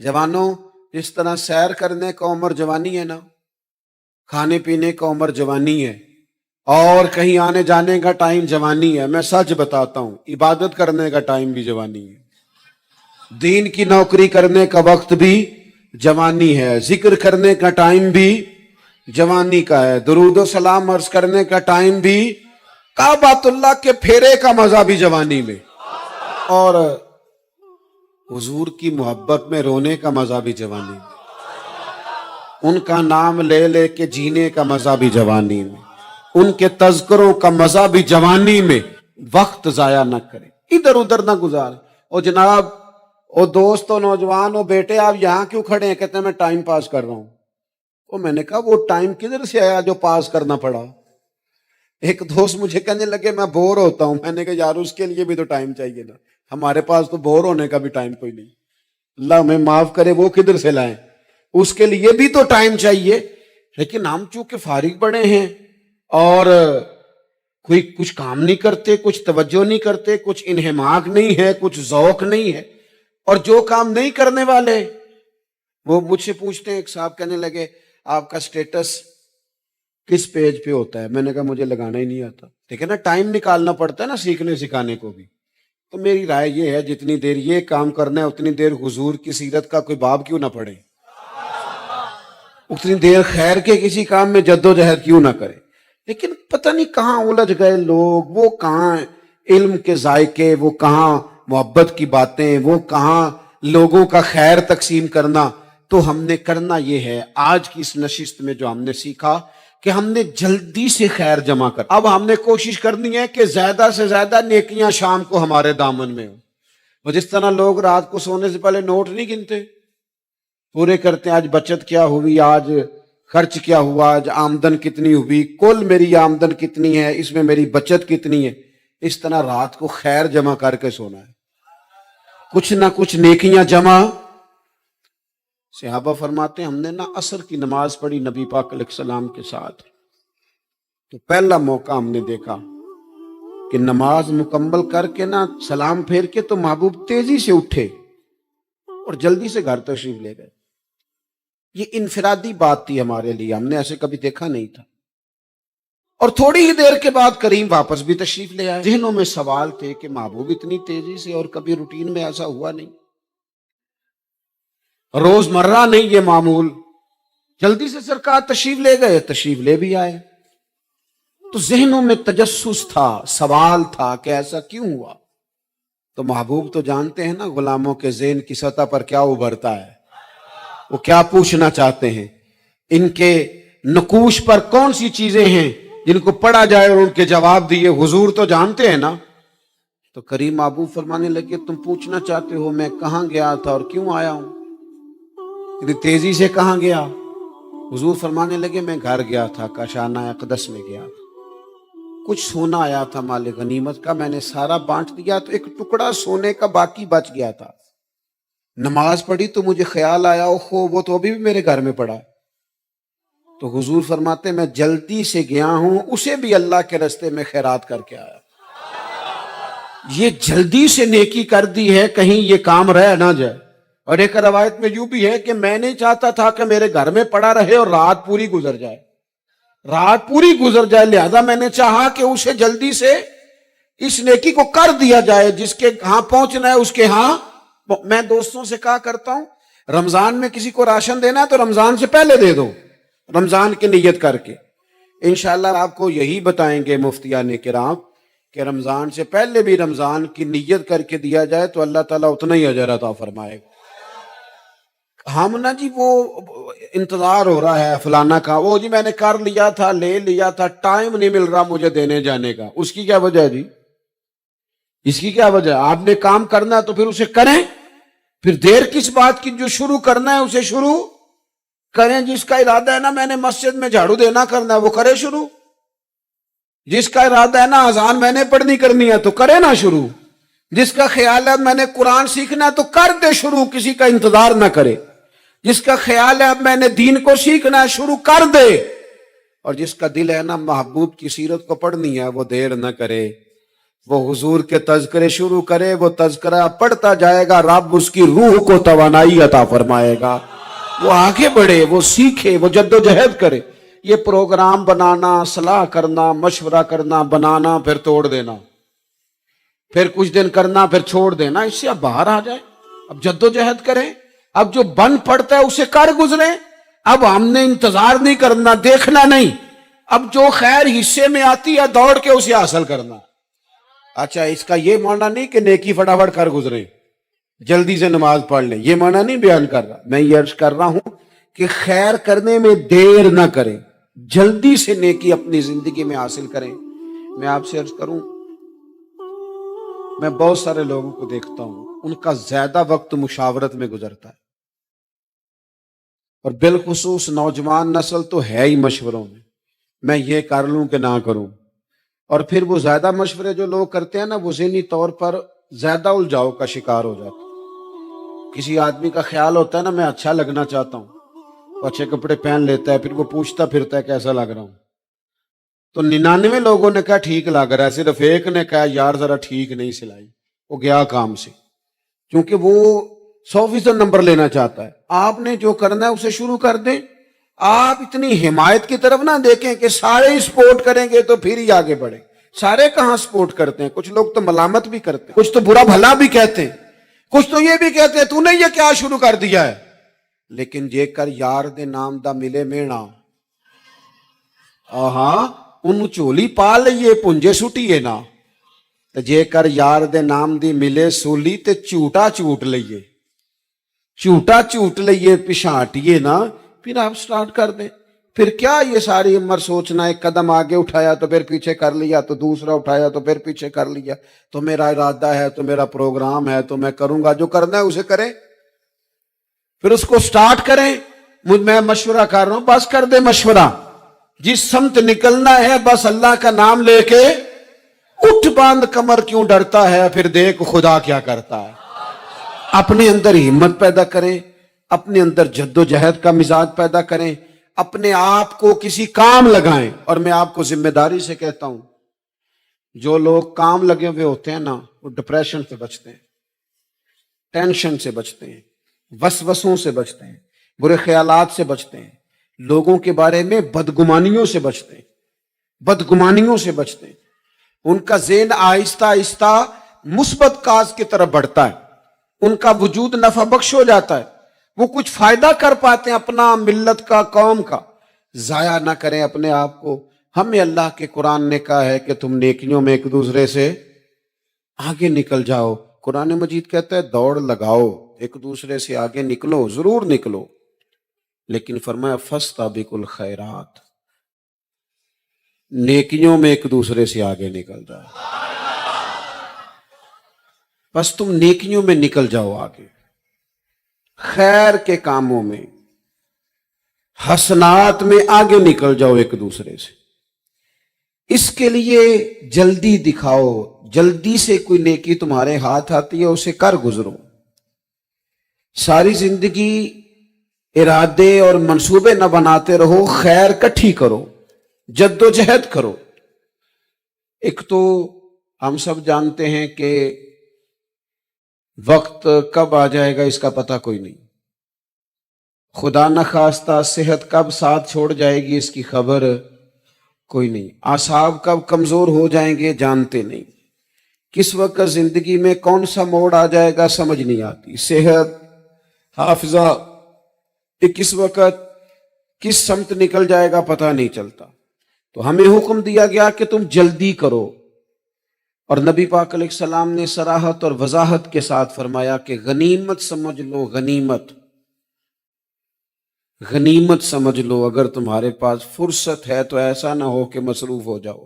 جوانوں، جس طرح سیر کرنے کا عمر جوانی ہے نا، کھانے پینے کا عمر جوانی ہے، اور کہیں آنے جانے کا ٹائم جوانی ہے، میں سچ بتاتا ہوں عبادت کرنے کا ٹائم بھی جوانی ہے، دین کی نوکری کرنے کا وقت بھی جوانی ہے، ذکر کرنے کا ٹائم بھی جوانی کا ہے، درود و سلام عرض کرنے کا ٹائم بھی، کعبۃ اللہ کے پھیرے کا مزہ بھی جوانی میں، اور حضور کی محبت میں رونے کا مزہ بھی جوانی میں، ان کا نام لے لے کے جینے کا مزہ بھی جوانی میں، ان کے تذکروں کا مزہ بھی جوانی میں۔ وقت ضائع نہ کریں، ادھر ادھر نہ گزاریں۔ اور جناب، او دوست، او نوجوان، او بیٹے، آپ یہاں کیوں کھڑے ہیں؟ کہتے ہیں میں ٹائم پاس کر رہا ہوں۔ تو میں نے کہا وہ ٹائم کدھر سے آیا جو پاس کرنا پڑا؟ ایک دوست مجھے کہنے لگے میں بور ہوتا ہوں۔ میں نے کہا یار اس کے لیے بھی تو ٹائم چاہیے نا، ہمارے پاس تو بور ہونے کا بھی ٹائم کوئی نہیں۔ اللہ ہمیں معاف کرے، وہ کدھر سے لائیں؟ اس کے لیے بھی تو ٹائم چاہیے۔ لیکن ہم چونکہ فارغ پڑے ہیں اور کوئی کچھ کام نہیں کرتے، کچھ توجہ نہیں کرتے، کچھ انہماک نہیں ہے، کچھ ذوق نہیں ہے، اور جو کام نہیں کرنے والے وہ مجھ سے پوچھتے ہیں۔ ایک صاحب کہنے لگے آپ کا سٹیٹس کس پیج پہ ہوتا ہے؟ میں نے کہا مجھے لگانا ہی نہیں آتا۔ ٹھیک ہے نا، ٹائم نکالنا پڑتا ہے نا سیکھنے سکھانے کو بھی۔ تو میری رائے یہ ہے جتنی دیر یہ کام کرنا ہے اتنی دیر حضور کی سیرت کا کوئی باب کیوں نہ پڑھے، اتنی دیر خیر کے کسی کام میں جد و جہد کیوں نہ کرے۔ لیکن پتہ نہیں کہاں الجھ گئے لوگ، وہ کہاں علم کے ذائقے، وہ کہاں محبت کی باتیں، وہ کہاں لوگوں کا خیر تقسیم کرنا۔ تو ہم نے کرنا یہ ہے، آج کی اس نشست میں جو ہم نے سیکھا کہ ہم نے جلدی سے خیر جمع کر، اب ہم نے کوشش کرنی ہے کہ زیادہ سے زیادہ نیکیاں شام کو ہمارے دامن میں ہوں۔ وہ جس طرح لوگ رات کو سونے سے پہلے نوٹ نہیں گنتے، پورے کرتے ہیں، آج بچت کیا ہوئی، آج خرچ کیا ہوا، آج آمدن کتنی ہوئی، کل میری آمدن کتنی ہے، اس میں میری بچت کتنی ہے۔ اس طرح رات کو خیر جمع کر کے سونا ہے، کچھ نہ کچھ نیکیاں جمع۔ صحابہ فرماتے ہیں ہم نے نا عصر کی نماز پڑھی نبی پاک علیہ السلام کے ساتھ، تو پہلا موقع ہم نے دیکھا کہ نماز مکمل کر کے نا سلام پھیر کے تو محبوب تیزی سے اٹھے اور جلدی سے گھر تشریف لے گئے۔ یہ انفرادی بات تھی ہمارے لیے، ہم نے ایسے کبھی دیکھا نہیں تھا۔ اور تھوڑی ہی دیر کے بعد کریم واپس بھی تشریف لے آئے۔ ذہنوں میں سوال تھے کہ محبوب اتنی تیزی سے، اور کبھی روٹین میں ایسا ہوا نہیں، روز مرہ نہیں یہ معمول۔ جلدی سے سرکار تشریف لے گئے، تشریف لے بھی آئے۔ تو ذہنوں میں تجسس تھا، سوال تھا کہ ایسا کیوں ہوا؟ تو محبوب تو جانتے ہیں نا غلاموں کے ذہن کی سطح پر کیا ابھرتا ہے، وہ کیا پوچھنا چاہتے ہیں، ان کے نقوش پر کون سی چیزیں ہیں جن کو پڑھا جائے اور ان کے جواب دیے۔ حضور تو جانتے ہیں نا۔ تو کریم محبوب فرمانے لگے تم پوچھنا چاہتے ہو میں کہاں گیا تھا اور کیوں آیا ہوں، اتنی تیزی سے کہاں گیا؟ حضور فرمانے لگے میں گھر گیا تھا، کاشانہ اقدس میں گیا تھا، کچھ سونا آیا تھا مال غنیمت کا، میں نے سارا بانٹ دیا، تو ایک ٹکڑا سونے کا باقی بچ گیا تھا۔ نماز پڑھی تو مجھے خیال آیا اوہو وہ تو ابھی بھی میرے گھر میں پڑا ہے۔ تو حضور فرماتے میں جلدی سے گیا ہوں، اسے بھی اللہ کے راستے میں خیرات کر کے آیا۔ یہ جلدی سے نیکی کر دی ہے، کہیں یہ کام رہ نہ جائے۔ اور ایک روایت میں یوں بھی ہے کہ میں نہیں چاہتا تھا کہ میرے گھر میں پڑا رہے اور رات پوری گزر جائے، رات پوری گزر جائے، لہذا میں نے چاہا کہ اسے جلدی سے اس نیکی کو کر دیا جائے، جس کے ہاں پہنچنا ہے اس کے ہاں۔ میں دوستوں سے کہا کرتا ہوں رمضان میں کسی کو راشن دینا ہے تو رمضان سے پہلے دے دو، رمضان کی نیت کر کے۔ انشاءاللہ آپ کو یہی بتائیں گے مفتیان کرام کہ رمضان سے پہلے بھی رمضان کی نیت کر کے دیا جائے تو اللہ تعالیٰ اتنا ہی اجر عطا فرمائے گا۔ ہم نا جی وہ انتظار ہو رہا ہے فلانا کا، وہ جی میں نے کر لیا تھا، لے لیا تھا، ٹائم نہیں مل رہا مجھے دینے جانے کا۔ اس کی کیا وجہ ہے جی؟ اس کی کیا وجہ ہے؟ آپ نے کام کرنا ہے تو پھر اسے کریں، پھر دیر کس بات کی؟ جو شروع کرنا ہے اسے شروع کریں۔ جس کا ارادہ ہے نا میں نے مسجد میں جھاڑو دینا کرنا ہے وہ کرے شروع، جس کا ارادہ ہے نا اذان میں نے پڑھنی کرنی ہے تو کرے نا شروع، جس کا خیال ہے میں نے قرآن سیکھنا ہے تو کر دے شروع، کسی کا انتظار نہ کرے۔ جس کا خیال ہے اب میں نے دین کو سیکھنا ہے شروع کر دے، اور جس کا دل ہے نا محبوب کی سیرت کو پڑھنی ہے وہ دیر نہ کرے۔ وہ حضور کے تذکرے شروع کرے، وہ تذکرہ پڑھتا جائے گا، رب اس کی روح کو توانائی عطا فرمائے گا، وہ آگے بڑھے، وہ سیکھے، وہ جد و جہد کرے۔ یہ پروگرام بنانا، صلاح کرنا، مشورہ کرنا، بنانا، پھر توڑ دینا، پھر کچھ دن کرنا، پھر چھوڑ دینا، اس سے اب باہر آ جائیں، اب جد و جہد کریں، اب جو بن پڑتا ہے اسے کر گزریں۔ اب ہم نے انتظار نہیں کرنا، دیکھنا نہیں، اب جو خیر حصے میں آتی ہے دوڑ کے اسے حاصل کرنا۔ اچھا، اس کا یہ معنی نہیں کہ نیکی فٹافٹ کر گزریں، جلدی سے نماز پڑھ لیں، یہ معنی نہیں بیان کر رہا۔ میں یہ عرض کر رہا ہوں کہ خیر کرنے میں دیر نہ کریں، جلدی سے نیکی اپنی زندگی میں حاصل کریں۔ میں آپ سے عرض کروں، میں بہت سارے لوگوں کو دیکھتا ہوں، ان کا زیادہ وقت مشاورت میں گزرتا ہے، اور بالخصوص نوجوان نسل تو ہے ہی مشوروں میں یہ کر لوں کہ نہ کروں، اور پھر وہ زیادہ مشورے جو لوگ کرتے ہیں نا، وہ ذہنی طور پر زیادہ الجھاؤ کا شکار ہو جاتا ہے۔ کسی آدمی کا خیال ہوتا ہے نا، میں اچھا لگنا چاہتا ہوں، وہ اچھے کپڑے پہن لیتا ہے، پھر وہ پوچھتا پھرتا ہے کیسا لگ رہا ہوں، تو 99 لوگوں نے کہا ٹھیک لگ رہا ہے، صرف ایک نے کہا یار ذرا ٹھیک نہیں سلائی، وہ گیا کام سے، کیونکہ وہ 100% نمبر لینا چاہتا ہے۔ آپ نے جو کرنا ہے اسے شروع کر دیں، آپ اتنی حمایت کی طرف نہ دیکھیں کہ سارے ہی سپورٹ کریں گے تو پھر ہی آگے بڑھیں۔ سارے کہاں سپورٹ کرتے ہیں، کچھ لوگ تو ملامت بھی کرتے ہیں، کچھ تو برا بھلا بھی کہتے ہیں، کچھ تو یہ بھی کہتے ہیں تو نے یہ کیا شروع کر دیا ہے۔ لیکن جے کر یار دے نام دا ملے مینا، ہاں ان چولی پا لئیے پنجے سٹیے نا، جے کر یار دے نام دی ملے سولی تے چوٹا چوٹ لئیے، چوٹا چوٹ لئیے، پچھاٹیے نا، پھر آپ سٹارٹ کر دیں۔ پھر کیا یہ ساری عمر سوچنا، ایک قدم آگے اٹھایا تو پھر پیچھے کر لیا، تو دوسرا اٹھایا تو پھر پیچھے کر لیا، تو میرا ارادہ ہے، تو میرا پروگرام ہے، تو میں کروں گا، جو کرنا ہے اسے کریں، پھر اس کو سٹارٹ کریں۔ میں مشورہ کر رہا ہوں، بس کر دے مشورہ، جس سمت نکلنا ہے بس اللہ کا نام لے کے اٹھ، باندھ کمر کیوں ڈرتا ہے، پھر دیکھ خدا کیا کرتا ہے۔ اپنے اندر ہمت پیدا کریں، اپنے اندر جد و جہد کا مزاج پیدا کریں، اپنے آپ کو کسی کام لگائیں۔ اور میں آپ کو ذمہ داری سے کہتا ہوں، جو لوگ کام لگے ہوئے ہوتے ہیں نا، وہ ڈپریشن سے بچتے ہیں، ٹینشن سے بچتے ہیں، وسوسوں سے بچتے ہیں، برے خیالات سے بچتے ہیں، لوگوں کے بارے میں بدگمانیوں سے بچتے ہیں، بدگمانیوں سے بچتے ہیں۔ ان کا ذہن آہستہ آہستہ مثبت کاز کی طرف بڑھتا ہے، ان کا وجود نفع بخش ہو جاتا ہے، وہ کچھ فائدہ کر پاتے ہیں اپنا، ملت کا، قوم کا۔ ضائع نہ کریں اپنے آپ کو۔ ہمیں اللہ کے قرآن نے کہا ہے کہ تم نیکیوں میں ایک دوسرے سے آگے نکل جاؤ۔ قرآن مجید کہتا ہے دوڑ لگاؤ، ایک دوسرے سے آگے نکلو، ضرور نکلو، لیکن فرمایا فاستبقوا الخیرات، نیکیوں میں ایک دوسرے سے آگے نکل جاؤ۔ بس تم نیکیوں میں نکل جاؤ آگے، خیر کے کاموں میں، حسنات میں آگے نکل جاؤ ایک دوسرے سے۔ اس کے لیے جلدی دکھاؤ، جلدی سے کوئی نیکی تمہارے ہاتھ آتی ہے اسے کر گزرو۔ ساری زندگی ارادے اور منصوبے نہ بناتے رہو، خیر کٹھی کرو، جد و جہد کرو۔ ایک تو ہم سب جانتے ہیں کہ وقت کب آ جائے گا اس کا پتہ کوئی نہیں، خدا نخواستہ صحت کب ساتھ چھوڑ جائے گی اس کی خبر کوئی نہیں، اعصاب کب کمزور ہو جائیں گے جانتے نہیں، کس وقت زندگی میں کون سا موڑ آ جائے گا سمجھ نہیں آتی، صحت، حافظہ، کس وقت کس سمت نکل جائے گا پتہ نہیں چلتا۔ تو ہمیں حکم دیا گیا کہ تم جلدی کرو، اور نبی پاک علیہ السلام نے صراحت اور وضاحت کے ساتھ فرمایا کہ غنیمت سمجھ لو، غنیمت، غنیمت سمجھ لو، اگر تمہارے پاس فرصت ہے تو ایسا نہ ہو کہ مصروف ہو جاؤ،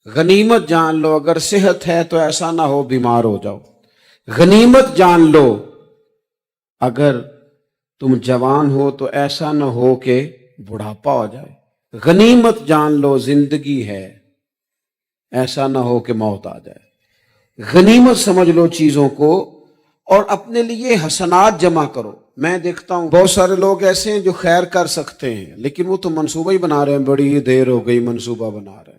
غنیمت جان لو، اگر صحت ہے تو ایسا نہ ہو بیمار ہو جاؤ، غنیمت جان لو، اگر تم جوان ہو تو ایسا نہ ہو کہ بڑھاپا ہو جائے، غنیمت جان لو زندگی ہے، ایسا نہ ہو کہ موت آ جائے۔ غنیمت سمجھ لو چیزوں کو، اور اپنے لیے حسنات جمع کرو۔ میں دیکھتا ہوں بہت سارے لوگ ایسے ہیں جو خیر کر سکتے ہیں، لیکن وہ تو منصوبہ ہی بنا رہے ہیں، بڑی دیر ہو گئی منصوبہ بنا رہے ہیں،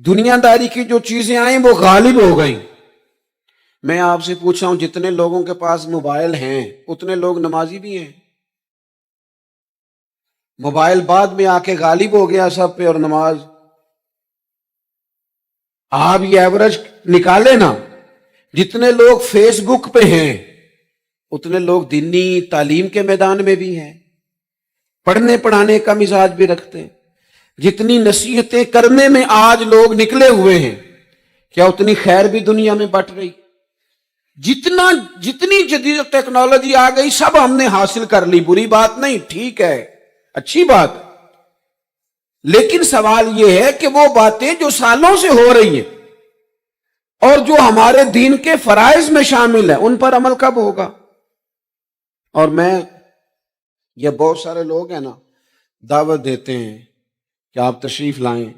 دنیا داری کی جو چیزیں آئیں وہ غالب ہو گئیں. میں آپ سے پوچھ رہا ہوں جتنے لوگوں کے پاس موبائل ہیں اتنے لوگ نمازی بھی ہیں؟ موبائل بعد میں آ کے غالب ہو گیا سب پہ اور نماز. آپ یہ ایوریج نکالے نا، جتنے لوگ فیس بک پہ ہیں اتنے لوگ دینی تعلیم کے میدان میں بھی ہیں، پڑھنے پڑھانے کا مزاج بھی رکھتے ہیں. جتنی نصیحتیں کرنے میں آج لوگ نکلے ہوئے ہیں، کیا اتنی خیر بھی دنیا میں بٹ رہی؟ جتنی جدید ٹیکنالوجی آ گئی سب ہم نے حاصل کر لی، بری بات نہیں، ٹھیک ہے، اچھی بات. لیکن سوال یہ ہے کہ وہ باتیں جو سالوں سے ہو رہی ہیں اور جو ہمارے دین کے فرائض میں شامل ہیں ان پر عمل کب ہوگا؟ اور یہ بہت سارے لوگ ہیں نا دعوت دیتے ہیں کہ آپ تشریف لائیں،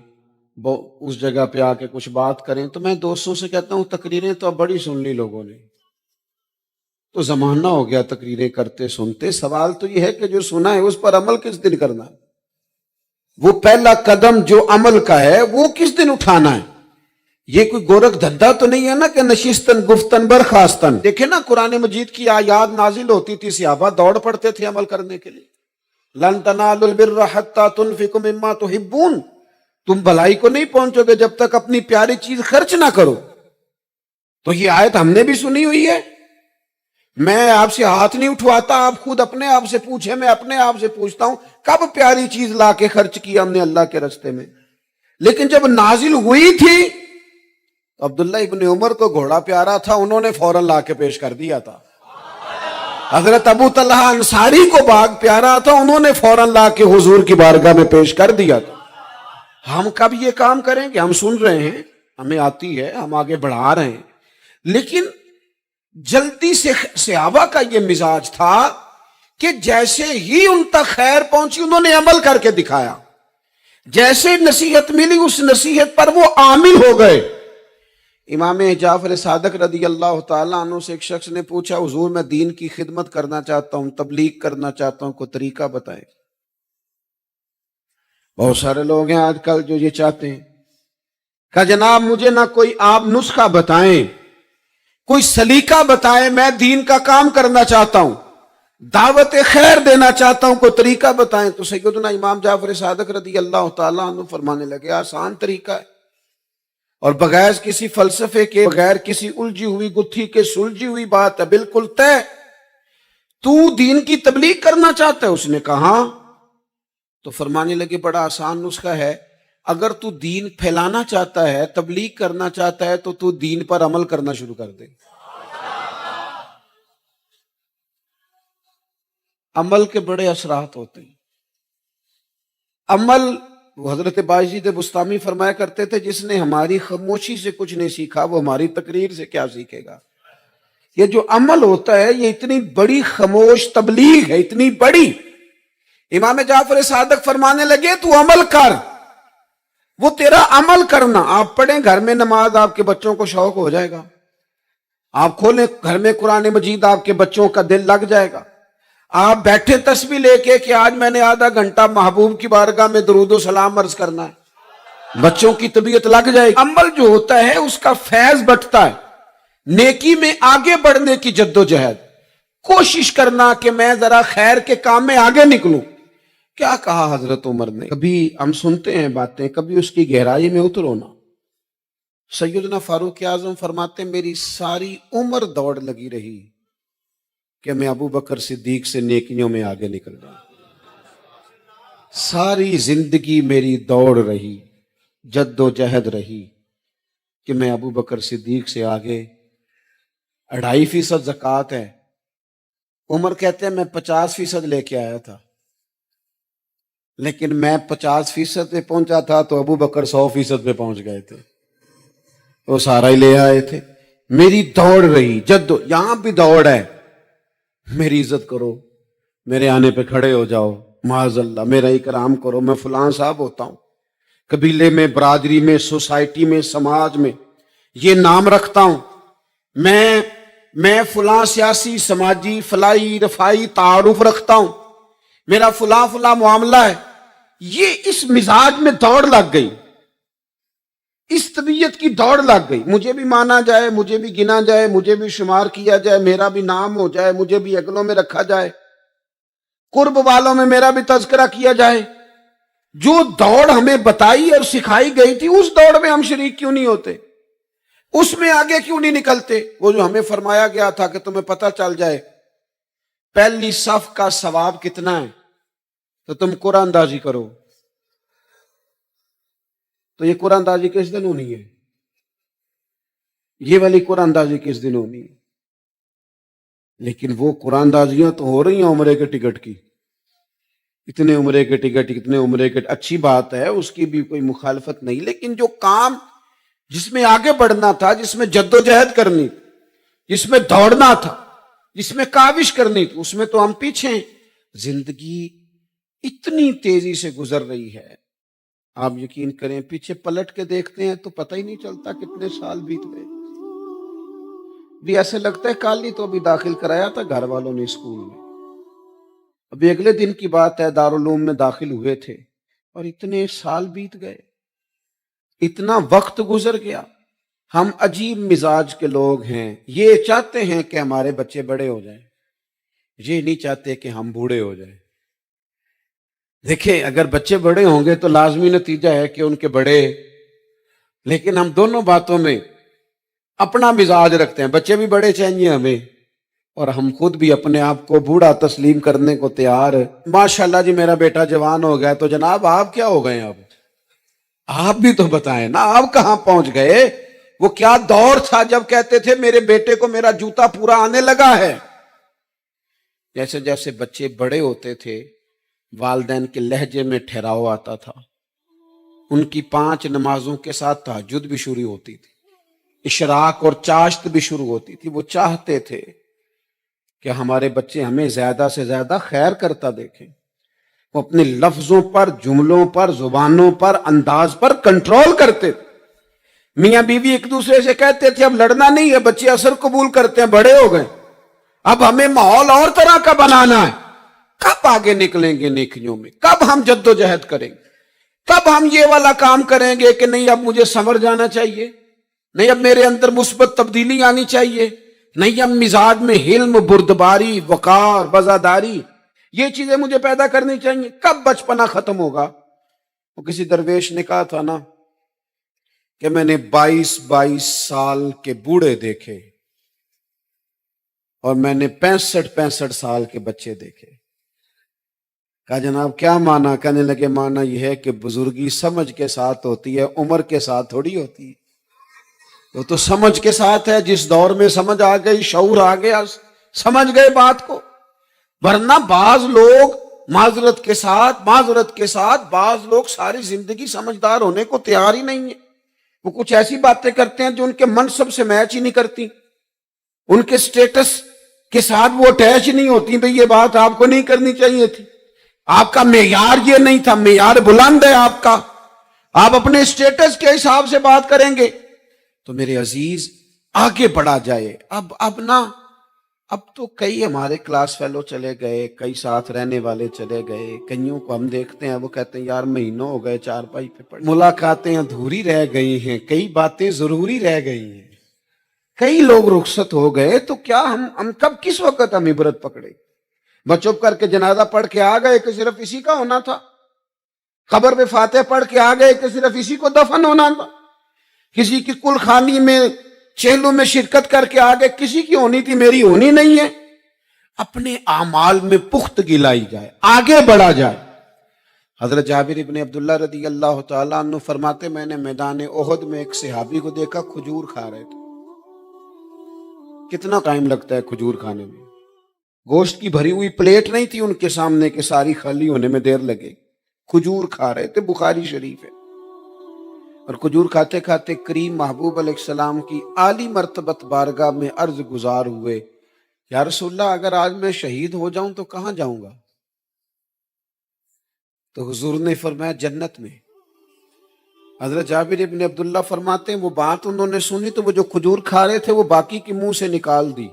اس جگہ پہ آ کے کچھ بات کریں، تو میں دوستوں سے کہتا ہوں تقریریں تو اب بڑی سن لی لوگوں نے، تو زمانہ ہو گیا تقریریں کرتے سنتے. سوال تو یہ ہے کہ جو سنا ہے اس پر عمل کس دن کرنا ہے؟ وہ پہلا قدم جو عمل کا ہے وہ کس دن اٹھانا ہے؟ یہ کوئی گورکھ دھندا تو نہیں ہے نا کہ نشستن گفتن برخاستن. دیکھیں نا قرآن مجید کی آیات نازل ہوتی تھی، صحابہ دوڑ پڑتے تھے عمل کرنے کے لیے. لن تنالوا البر حتى تنفقوا مما تحبون، تم بھلائی کو نہیں پہنچو گے جب تک اپنی پیاری چیز خرچ نہ کرو. تو یہ آیت ہم نے بھی سنی ہوئی ہے. میں آپ سے ہاتھ نہیں اٹھواتا، آپ خود اپنے آپ سے پوچھیں، میں اپنے آپ سے پوچھتا ہوں کب پیاری چیز لا کے خرچ کیا ہم نے اللہ کے راستے میں؟ لیکن جب نازل ہوئی تھی عبداللہ ابن عمر کو گھوڑا پیارا تھا، انہوں نے فوراً لا کے پیش کر دیا تھا. حضرت ابو طلحہ انصاری کو باغ پیارا تھا، انہوں نے فوراً لا کے حضور کی بارگاہ میں پیش کر دیا تھا. ہم کب یہ کام کریں گے؟ ہم سن رہے ہیں، ہمیں آتی ہے، ہم آگے بڑھا رہے ہیں، لیکن جلدی سے صحابہ کا یہ مزاج تھا کہ جیسے ہی ان تک خیر پہنچی انہوں نے عمل کر کے دکھایا. جیسے نصیحت ملی اس نصیحت پر وہ عامل ہو گئے. امام جعفر صادق رضی اللہ تعالیٰ عنہ سے ایک شخص نے پوچھا حضور میں دین کی خدمت کرنا چاہتا ہوں، تبلیغ کرنا چاہتا ہوں، کوئی طریقہ بتائیں. بہت سارے لوگ ہیں آج کل جو یہ چاہتے ہیں کہ جناب مجھے نہ کوئی آپ نسخہ بتائیں، کوئی سلیقہ بتائیں، میں دین کا کام کرنا چاہتا ہوں، دعوت خیر دینا چاہتا ہوں، کوئی طریقہ بتائیں. تو سیدنا امام جعفر صادق رضی اللہ تعالیٰ عنہ فرمانے لگے آسان طریقہ ہے، اور بغیر کسی فلسفے کے، بغیر کسی الجھی ہوئی گتھی کے سلجھی ہوئی بات ہے، بالکل طے. تو دین کی تبلیغ کرنا چاہتا ہے؟ اس نے کہا. تو فرمانے لگے بڑا آسان نسخہ ہے، اگر تو دین پھیلانا چاہتا ہے، تبلیغ کرنا چاہتا ہے، تو دین پر عمل کرنا شروع کر دے. عمل کے بڑے اثرات ہوتے ہیں. عمل، حضرت باجید بستامی فرمایا کرتے تھے جس نے ہماری خاموشی سے کچھ نہیں سیکھا وہ ہماری تقریر سے کیا سیکھے گا. یہ جو عمل ہوتا ہے یہ اتنی بڑی خاموش تبلیغ ہے، اتنی بڑی. امام جعفر صادق فرمانے لگے تو عمل کر، وہ تیرا عمل کرنا. آپ پڑھیں گھر میں نماز، آپ کے بچوں کو شوق ہو جائے گا. آپ کھولیں گھر میں قرآن مجید، آپ کے بچوں کا دل لگ جائے گا. آپ بیٹھے تسبیح لے کے کہ آج میں نے آدھا گھنٹہ محبوب کی بارگاہ میں درود و سلام عرض کرنا ہے، بچوں کی طبیعت لگ جائے گی. عمل جو ہوتا ہے اس کا فیض بٹتا ہے. نیکی میں آگے بڑھنے کی جد و جہد، کوشش کرنا کہ میں ذرا خیر کے کام میں آگے نکلوں. کیا کہا حضرت عمر نے؟ کبھی ہم سنتے ہیں باتیں، کبھی اس کی گہرائی میں اترو نا. سیدنا فاروق اعظم فرماتے میری ساری عمر دوڑ لگی رہی کہ میں ابو بکر صدیق سے نیکیوں میں آگے نکل جاؤں. ساری زندگی میری دوڑ رہی، جد و جہد رہی کہ میں ابو بکر صدیق سے آگے. 2.5% زکوٰۃ ہے. عمر کہتے ہیں میں 50% لے کے آیا تھا، لیکن میں 50% پہ پہنچا تھا تو ابو بکر 100% پہ پہنچ گئے تھے، وہ سارا ہی لے آئے تھے. میری دوڑ رہی، یہاں بھی دوڑ ہے. میری عزت کرو، میرے آنے پہ کھڑے ہو جاؤ، معاذ اللہ میرا اکرام کرو، میں فلاں صاحب ہوتا ہوں، قبیلے میں، برادری میں، سوسائٹی میں، سماج میں یہ نام رکھتا ہوں، میں فلاں سیاسی، سماجی، فلائی، رفائی تعارف رکھتا ہوں، میرا فلاں معاملہ ہے. یہ اس مزاج میں دوڑ لگ گئی. اس طبیعت کی دوڑ لگ گئی، مجھے بھی مانا جائے، مجھے بھی گنا جائے، مجھے بھی شمار کیا جائے، میرا بھی نام ہو جائے، مجھے بھی اگلوں میں رکھا جائے، قرب والوں میں میرا بھی تذکرہ کیا جائے۔ جو دوڑ ہمیں بتائی اور سکھائی گئی تھی، اس دوڑ میں ہم شریک کیوں نہیں ہوتے؟ اس میں آگے کیوں نہیں نکلتے؟ وہ جو ہمیں فرمایا گیا تھا کہ تمہیں پتہ چل جائے پہلی صف کا ثواب کتنا ہے تو تم قرآن اندازی کرو، تو یہ قرآن اندازی کس دن ہونی ہے؟ یہ والی قرآن اندازی کس دن ہونی ہے؟ لیکن وہ قرآن اندازیاں تو ہو رہی ہیں عمرے کے ٹکٹ کی، اتنے عمرے کے ٹکٹ، اتنے عمرے کے، اچھی بات ہے، اس کی بھی کوئی مخالفت نہیں، لیکن جو کام جس میں آگے بڑھنا تھا، جس میں جد و جہد کرنی، جس میں دوڑنا تھا، جس میں کاوش کرنی تھی، اس میں تو ہم پیچھے ہیں۔ زندگی اتنی تیزی سے گزر رہی ہے، آپ یقین کریں پیچھے پلٹ کے دیکھتے ہیں تو پتہ ہی نہیں چلتا کتنے سال بیت گئے۔ بھی ایسے لگتا ہے کل ہی تو ابھی داخل کرایا تھا گھر والوں نے اسکول میں، ابھی اگلے دن کی بات ہے دارالعلوم میں داخل ہوئے تھے اور اتنے سال بیت گئے، اتنا وقت گزر گیا۔ ہم عجیب مزاج کے لوگ ہیں، یہ چاہتے ہیں کہ ہمارے بچے بڑے ہو جائیں، یہ نہیں چاہتے کہ ہم بوڑھے ہو جائیں۔ دیکھیں اگر بچے بڑے ہوں گے تو لازمی نتیجہ ہے کہ ان کے بڑے، لیکن ہم دونوں باتوں میں اپنا مزاج رکھتے ہیں، بچے بھی بڑے چاہیے ہمیں اور ہم خود بھی اپنے آپ کو بوڑھا تسلیم کرنے کو تیار ہے۔ ماشاءاللہ جی میرا بیٹا جوان ہو گیا، تو جناب آپ کیا ہو گئے؟ اب آپ بھی تو بتائیں نا، آپ کہاں پہنچ گئے؟ وہ کیا دور تھا جب کہتے تھے میرے بیٹے کو میرا جوتا پورا آنے لگا ہے۔ جیسے جیسے بچے بڑے ہوتے تھے والدین کے لہجے میں ٹھہراؤ آتا تھا، ان کی 5 نمازوں کے ساتھ تہجد بھی شروع ہوتی تھی، اشراق اور چاشت بھی شروع ہوتی تھی۔ وہ چاہتے تھے کہ ہمارے بچے ہمیں زیادہ سے زیادہ خیر کرتا دیکھیں، وہ اپنے لفظوں پر، جملوں پر، زبانوں پر، انداز پر کنٹرول کرتے تھے۔ میاں بیوی ایک دوسرے سے کہتے تھے اب لڑنا نہیں ہے، بچے اثر قبول کرتے ہیں، بڑے ہو گئے، اب ہمیں ماحول اور طرح کا بنانا ہے۔ کب آگے نکلیں گے نیکیوں میں؟ کب ہم جد و جہد کریں گے؟ کب ہم یہ والا کام کریں گے کہ نہیں اب مجھے سنور جانا چاہیے، نہیں اب میرے اندر مثبت تبدیلی آنی چاہیے، نہیں اب مزاج میں حلم، بردباری، وقار، وفاداری، یہ چیزیں مجھے پیدا کرنی چاہیے؟ کب بچپنا ختم ہوگا؟ وہ کسی درویش نے کہا تھا نا کہ میں نے 22 سال کے بوڑھے دیکھے اور میں نے 65 سال کے بچے دیکھے۔ کہا جناب کیا معنی؟ کہنے لگے معنی یہ ہے کہ بزرگی سمجھ کے ساتھ ہوتی ہے، عمر کے ساتھ تھوڑی ہوتی ہے۔ وہ تو سمجھ کے ساتھ ہے، جس دور میں سمجھ آ گئی، شعور آ گیا، سمجھ گئے بات کو۔ ورنہ بعض لوگ معذرت کے ساتھ بعض لوگ ساری زندگی سمجھدار ہونے کو تیار ہی نہیں ہیں۔ وہ کچھ ایسی باتیں کرتے ہیں جو ان کے منصب سے میچ ہی نہیں کرتی، ان کے سٹیٹس کے ساتھ وہ اٹیچ نہیں ہوتی۔ بھئی یہ بات آپ کو نہیں کرنی چاہیے تھی، آپ کا معیار یہ نہیں تھا، معیار بلند ہے آپ کا، آپ اپنے سٹیٹس کے حساب سے بات کریں گے۔ تو میرے عزیز آگے بڑھا جائے۔ اب تو کئی ہمارے کلاس فیلو چلے گئے، کئی ساتھ رہنے والے چلے گئے، کئیوں کو ہم دیکھتے ہیں وہ کہتے ہیں یار مہینوں ہو گئے چارپائی پہ پڑے، ملاقاتیں ادھوری رہ گئی ہیں، کئی باتیں ضروری رہ گئی ہیں، کئی لوگ رخصت ہو گئے، تو کیا ہم کب کس وقت ہم عبرت پکڑے؟ بس چپ کر کے جنازہ پڑھ کے آ گئے کہ صرف اسی کا ہونا تھا، قبر پہ فاتح پڑھ کے آ گئے کہ صرف اسی کو دفن ہونا تھا، کسی کی کل خانی میں چہلوں میں شرکت کر کے آگے کسی کی ہونی تھی، میری ہونی نہیں ہے۔ اپنے اعمال میں پختگی لائی جائے، آگے بڑھا جائے۔ حضرت جابر ابن عبداللہ رضی اللہ تعالیٰ عنہ فرماتے میں نے میدان احد میں ایک صحابی کو دیکھا کھجور کھا رہے تھے۔ کتنا ٹائم لگتا ہے کھجور کھانے میں؟ گوشت کی بھری ہوئی پلیٹ نہیں تھی ان کے سامنے کہ ساری خالی ہونے میں دیر لگے، کھجور کھا رہے تھے، بخاری شریف ہے۔ اور کھجور کھاتے کھاتے کریم محبوب علیہ السلام کی عالی مرتبت بارگاہ میں عرض گزار ہوئے، یا رسول اللہ اگر آج میں شہید ہو جاؤں تو کہاں جاؤں گا؟ تو حضور نے فرمایا جنت میں۔ حضرت جابر ابن عبداللہ فرماتے ہیں وہ بات انہوں نے سنی تو وہ جو کھجور کھا رہے تھے وہ باقی کے منہ سے نکال دی۔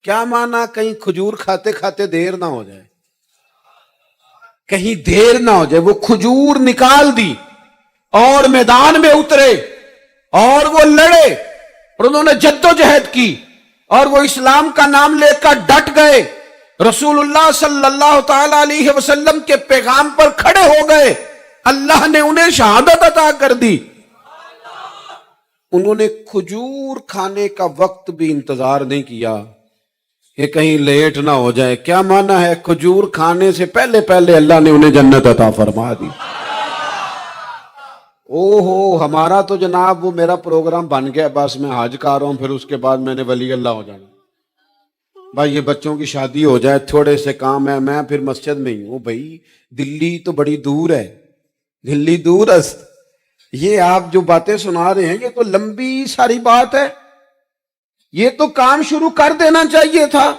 کیا معنی؟ کہیں کھجور کھاتے کھاتے دیر نہ ہو جائے، کہیں دیر نہ ہو جائے، وہ کھجور نکال دی۔ اور میدان میں اترے اور وہ لڑے اور انہوں نے جدوجہد کی اور وہ اسلام کا نام لے کر ڈٹ گئے، رسول اللہ صلی اللہ تعالی علیہ وسلم کے پیغام پر کھڑے ہو گئے، اللہ نے انہیں شہادت عطا کر دی۔ انہوں نے کھجور کھانے کا وقت بھی انتظار نہیں کیا کہ کہیں لیٹ نہ ہو جائے۔ کیا معنی ہے؟ کھجور کھانے سے پہلے پہلے اللہ نے انہیں جنت عطا فرما دی۔ ہمارا تو جناب وہ میرا پروگرام بن گیا، بس میں حج کر رہا ہوں، پھر اس کے بعد میں نے ولی اللہ ہو جانا۔ بھائی یہ بچوں کی شادی ہو جائے، تھوڑے سے کام ہے، میں پھر مسجد میں ہی ہوں۔ بھائی دلی تو بڑی دور ہے، دلی دور است۔ یہ آپ جو باتیں سنا رہے ہیں یہ تو لمبی ساری بات ہے، یہ تو کام شروع کر دینا چاہیے تھا،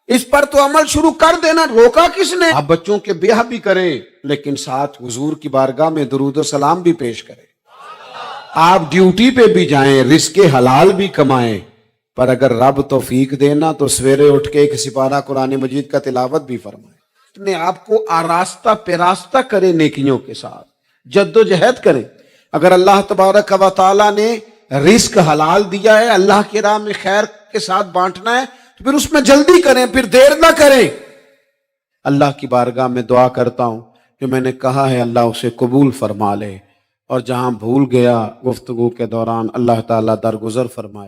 اس پر تو عمل شروع کر دینا، روکا کس نے؟ آپ بچوں کے بیاہ بھی کریں لیکن ساتھ حضور کی بارگاہ میں درود و سلام بھی پیش کریں، آپ ڈیوٹی پہ بھی جائیں، رزق حلال بھی کمائیں، پر اگر رب توفیق دینا تو سویرے اٹھ کے ایک سپارہ قرآن مجید کا تلاوت بھی فرمائیں، اپنے آپ کو آراستہ پیراستہ کریں، نیکیوں کے ساتھ جد و جہد کریں۔ اگر اللہ تبارک و تعالیٰ نے رزق حلال دیا ہے، اللہ کی راہ میں خیر کے ساتھ بانٹنا ہے تو پھر اس میں جلدی کریں، پھر دیر نہ کریں۔ اللہ کی بارگاہ میں دعا کرتا ہوں کہ میں نے کہا ہے اللہ اسے قبول فرما لے، اور جہاں بھول گیا گفتگو کے دوران اللہ تعالیٰ درگزر فرمائے۔